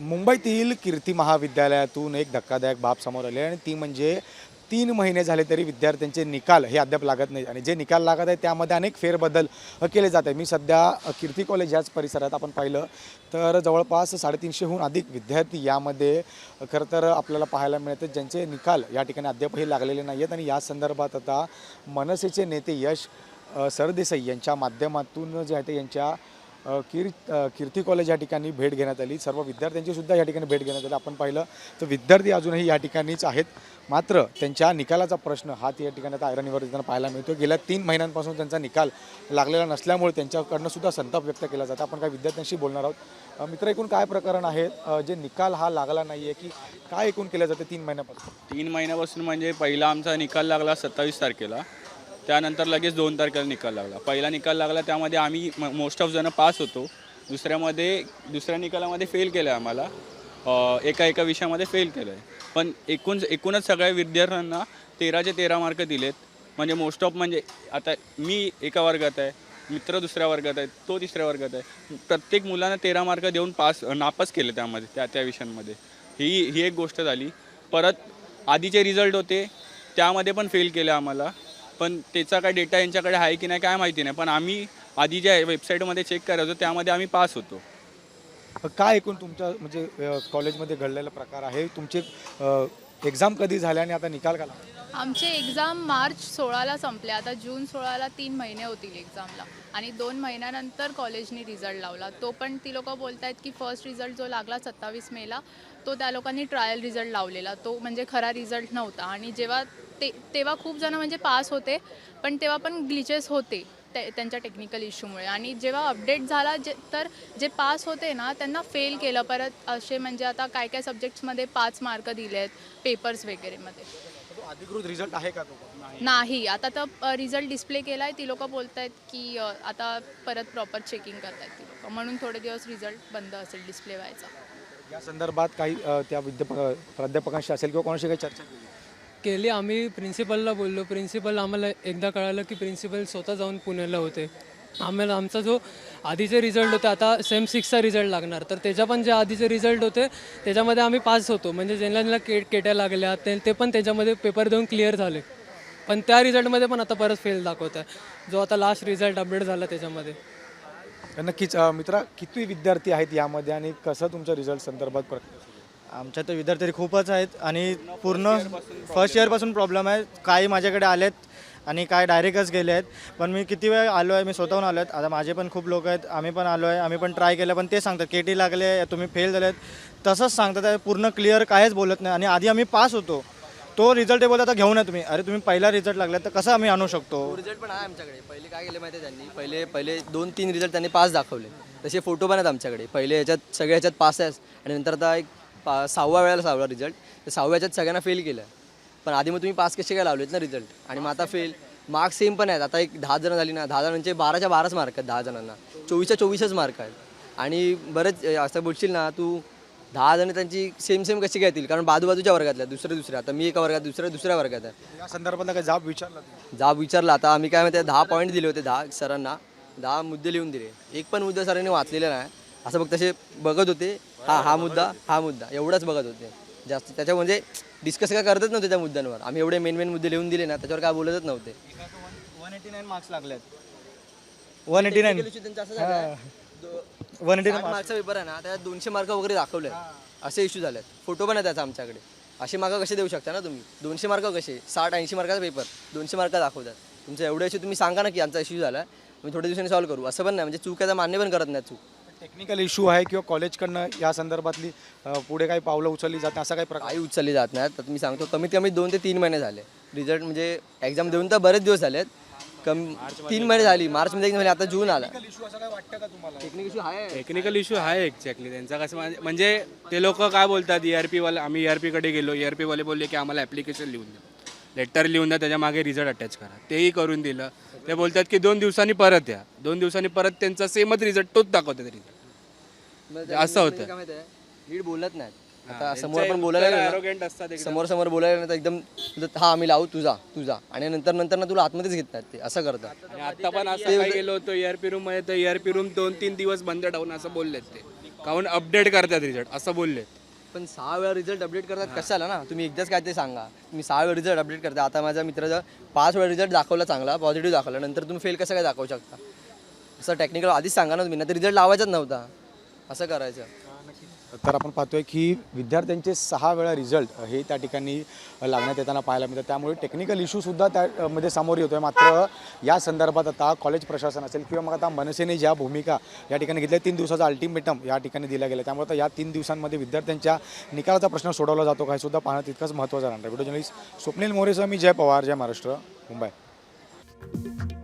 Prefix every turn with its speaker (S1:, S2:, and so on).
S1: मुंबईतील कीर्ती महाविद्यालयातून एक धक्कादायक बाब समोर आली आणि ती म्हणजे 3 महिने झाले तरी विद्यार्थ्यांचे निकाल हे अद्याप लागत नाही आणि जे निकाल लागत आहे त्यामध्ये अनेक फेरबदल केले जात आहे. मी सध्या कीर्ती कॉलेज याच परिसरात आपण पाहिलं तर जवळपास 350हून अधिक विद्यार्थी यामध्ये खरं तर आपल्याला पाहायला मिळतात ज्यांचे निकाल या ठिकाणी अद्यापही लागलेले नाही आहेत. आणि या संदर्भात आता मनसेचे नेते यश सरदेसाई यांच्या माध्यमातून जे आहे ते यांच्या कीर्ती कॉलेज या ठिकाणी भेट घेण्यात आली. सर्व विद्यार्थ्यांची सुद्धा या ठिकाणी भेट घेण्यात आली. आपण पाहिलं तर विद्यार्थी अजूनही या ठिकाणीच आहेत, मात्र त्यांच्या निकालाचा प्रश्न हा या ठिकाणी आता ऐरणीवर त्यांना पाहायला मिळतो. गेल्या 3 महिन्यांपासून त्यांचा निकाल लागलेला नसल्यामुळे त्यांच्याकडनं सुद्धा संताप व्यक्त केला जातो. आपण काही विद्यार्थ्यांशी बोलणार आहोत. मित्र, एकूण काय प्रकरण आहे जे निकाल हा लागला नाही आहे की काय एकूण केलं जातं 3 महिन्यापासून?
S2: 3 महिन्यापासून म्हणजे पहिला आमचा निकाल लागला 27 तारखेला, त्यानंतर लगेच 2 तारखेला निकाल लागला. पहिला निकाल लागला त्यामध्ये आम्ही मोस्ट ऑफ जण पास होतो. दुसऱ्या निकालामध्ये फेल केलं आहे आम्हाला, एका विषयामध्ये फेल केलं आहे. पण एकूणच सगळ्या विद्यार्थ्यांना 13चे 13 मार्क दिलेत. म्हणजे मोस्ट ऑफ म्हणजे आता मी एका वर्गात आहे, मित्र दुसऱ्या वर्गात आहे, तो तिसऱ्या वर्गात आहे. प्रत्येक मुलांना 13 मार्क देऊन नापास केले त्यामध्ये त्या विषयांमध्ये. ही एक गोष्ट झाली. परत आधीचे रिझल्ट होते त्यामध्ये पण फेल केले आम्हाला. पण त्याचा काय डेटा यांच्याकडे आहे की नाही काय माहिती नाही. पण आम्ही आधी ज्या वेबसाईटमध्ये चेक करायचो त्यामध्ये आम्ही पास होतो.
S1: काय एकूण तुमच्या म्हणजे कॉलेजमध्ये घडलेला प्रकार आहे? तुमचे एक्झाम कधी झाल्या आणि आता निकाल का लागला?
S3: आमचे एक्झाम मार्च 16ला संपले. आता जून 16ला 3 महिने होतील एक्झामला आणि 2 महिन्यानंतर कॉलेजनी रिझल्ट लावला. तो पण ती लोकं बोलत आहेत की फर्स्ट रिझल्ट जो लागला 27 मेला तो त्या लोकांनी ट्रायल रिझल्ट लावलेला, तो म्हणजे खरा रिझल्ट नव्हता. आणि तेव्हा खूप जण म्हणजे पास होते, पण तेव्हा पण ग्लिचेस होते त्यांच्या टेक्निकल इश्यूमुळे. आणि जेव्हा अपडेट झाला तर जे पास होते ना त्यांना फेल केलं परत. असे म्हणजे आता काय काय सब्जेक्ट्समध्ये 5 मार्क दिले आहेत पेपर्स वगैरेमध्ये.
S1: तो अधिकृत रिझल्ट आहे का तो?
S3: नाही, आता तर रिझल्ट डिस्प्ले केला आहे. ती लोकं बोलत आहेत की आता परत प्रॉपर चेकिंग करत आहेत ती लोकं, म्हणून थोडे दिवस रिझल्ट बंद असेल डिस्प्ले व्हायचा.
S1: या संदर्भात काही त्या प्राध्यापकांशी असेल किंवा कोणाशी काही चर्चा केली?
S4: आम्ही प्रिन्सिपलला बोललो. प्रिन्सिपल आम्हाला एकदा कळालं की प्रिन्सिपल स्वतः जाऊन पुण्याला होते. आमचा जो आधीचे रिझल्ट होते, आता सेम 6चा रिझल्ट लागणार, तर त्याच्या पण जे आधीचे रिझल्ट होते त्याच्यामध्ये आम्ही पास होतो. म्हणजे ज्यांना केट्या लागल्या ते पण त्याच्यामध्ये पेपर देऊन क्लिअर झाले. पण त्या रिझल्टमध्ये पण आता परत फेल दाखवत आहे, जो आता लास्ट रिझल्ट अपडेट झाला त्याच्यामध्ये.
S1: नक्कीच. मित्रा, किती विद्यार्थी आहेत यामध्ये आणि कसं तुमच्या रिझल्ट संदर्भात प्रक्रिया?
S5: आमच्या तर विद्यार्थी खूपच आहेत आणि पूर्ण फर्स्ट इयरपासून प्रॉब्लेम आहे. काही माझ्याकडे आलेत आणि काय डायरेक्टच गेले आहेत. पण मी किती वेळ आलो आहे, मी स्वतःहून आलो आहेत. आता माझे पण खूप लोक आहेत, आम्ही पण आलो आहे, आम्ही पण ट्राय केलं, पण ते सांगतात केटी लागले, तुम्ही फेल झालेत, तसंच सांगतात आहे. पूर्ण क्लिअर कायच बोलत नाही. आणि आधी आम्ही पास होतो, तो रिझल्ट बोलत आता घेऊन या तुम्ही. अरे तुम्ही पहिला रिझल्ट लागला तर कसं आम्ही आणू शकतो?
S6: रिझल्ट पण आहे आमच्याकडे. पहिले काय केलं माहिती आहे त्यांनी, पहिले 2-3 रिझल्ट त्यांनी पास दाखवले. तसे फोटो पण आहेत आमच्याकडे. पहिले ह्याच्यात सगळ्या ह्याच्यात पास आहे आणि नंतर आता एक 6व्या वेळेला 6वा रिझल्ट, तर 6व्या ह्याच्यात सगळ्यांना फेल केलं. पण आधी मग तुम्ही पास कसे काय लावलेत ना रिझल्ट, आणि मग आता फेल. मार्क्स सेम पण आहेत. आता एक 10 जण झाली ना, 10 जणांचे 12च्या 12च मार्क आहेत. 10 जणांना 24च्या 24च मार्क आहेत. आणि बरेच असं बोलशील ना तू, 10 जण त्यांची सेम कशी काय येतील, कारण बाजूच्या वर्गातल्या दुसऱ्या. आता मी एका वर्गात, दुसऱ्या वर्गात आहे.
S1: या संदर्भातला काही जाब विचारला तुम्ही?
S6: जाब विचारला. आता आम्ही काय माहिती 10 पॉईंट दिले होते, 10 सरांना 10 मुद्दे लिहून दिले. एक पण मुद्दा सरांनी वाचलेला नाही. असं फक्त तसे बघत होते, हा मुद्दा एवढाच बघत होते. जास्त त्याच्या म्हणजे डिस्कस काय करतच नव्हते त्या मुद्द्यांवर. आम्ही एवढे मेन मुद्दे लिहून दिले ना, त्याच्यावर काय बोलतच नव्हते.
S5: 189 मार्क्स लागले आहेत. 189
S6: त्यांचा असं झालं,
S5: 189
S6: मार्क्सचा पेपर आहे ना, त्यात 200 मार्क वगैरे दाखवले. असे इश्यू झालेत. फोटो पण आहे त्याचा आमच्याकडे. असे मार्क कसे देऊ शकता ना तुम्ही? 200 मार्क कसे? 60-80 मार्काचा पेपर 200 मार्क दाखवतात. तुमचं एवढं इश्यू तुम्ही सांगा ना की आमचा इश्यू झाला, मी थोड्या दिवसांनी सॉल्व्ह करू. असं पण नाही, म्हणजे चूक आहे मान्य पण करत नाही चूक.
S1: टेक्निकल इश्यू आहे किंवा कॉलेजकडनं या संदर्भातली पुढे काही पावलं उचलली जात नाही, असा काही प्रकार?
S6: काही उचलली जात नाही. तर मी सांगतो कमीत कमी 2 ते 3 महिने झाले. रिझल्ट म्हणजे एक्झाम देऊन तर बरेच दिवस झालेत. 3 महिने झाली. मार्चमध्ये एक्झाम झाली, आता जून आला.
S1: इश्यू असं काय वाटतं का तुम्हाला?
S2: टेक्निकल इश्यू आहे एक्झॅक्टली त्यांचा. कसं म्हणजे ते लोक काय बोलतात, ERP वाले, आम्ही ERPकडे गेलो, ERPवाले बोलले की आम्हाला ॲप्लिकेशन लिहून द्या, लेटर लिहून द्या, त्याच्या मागे रिझल्ट अटॅच करा. तेही करून दिलं. ते बोलतात की 2 दिवसांनी परत या. 2 दिवसांनी परत त्यांचा सेमच रिझल्ट तोच दाखवतात रिझल्ट. असं होतं.
S6: काय माहिती आहे, नीट बोलत नाही. आता समोर पण बोलायला
S2: असतात
S6: समोर बोलायला नाही तर एकदम हा आम्ही लावू, तुझा आणि नंतर ना तुला आतमध्येच घेत नाहीत. ते असं करतात.
S2: आता पण असं काय गेलो होतो ERP रूम मध्ये, तर ERP रूम 2-3 दिवस बंद ठेवून असं बोललेत ते.
S7: काहून अपडेट करतात रिझल्ट असं बोलले.
S6: पण 6 वेळा रिझल्ट अपडेट करतात कशाला ना, तुम्ही एकदाच काय ते सांगा. तुम्ही 6 वेळा रिझल्ट अपडेट करता. आता माझ्या मित्राचा 5 वेळा रिझल्ट दाखवला चांगला, पॉझिटिव्ह दाखवला, नंतर तुम्ही फेल कसं काय दाखवू शकता? असं टेक्निकल आधीच सांगा ना तुम्ही, नाही तर रिझल्ट लावायचाच नव्हता. असं करायचं.
S1: तर आपण पाहतोय की विद्यार्थ्यांचे 6 वेळा रिझल्ट हे त्या ठिकाणी लागण्यात येताना पाहायला मिळतं. त्यामुळे टेक्निकल इश्यूसुद्धा त्यामध्ये सामोर येतो आहे. मात्र या संदर्भात आता कॉलेज प्रशासन असेल किंवा मग आता मनसेने ज्या भूमिका या ठिकाणी घेतल्या, 3 दिवसाचा अल्टिमेटम या ठिकाणी दिला गेला, त्यामुळे आता या 3 दिवसांमध्ये विद्यार्थ्यांच्या निकालाचा प्रश्न सोडवला जातो का हे सुद्धा पाहणं तितकंच महत्त्वाचं राहणार आहे. व्हिडिओ जर्नलिस्ट स्वप्नील मोरेसह मी जय पवार, जय महाराष्ट्र, मुंबई.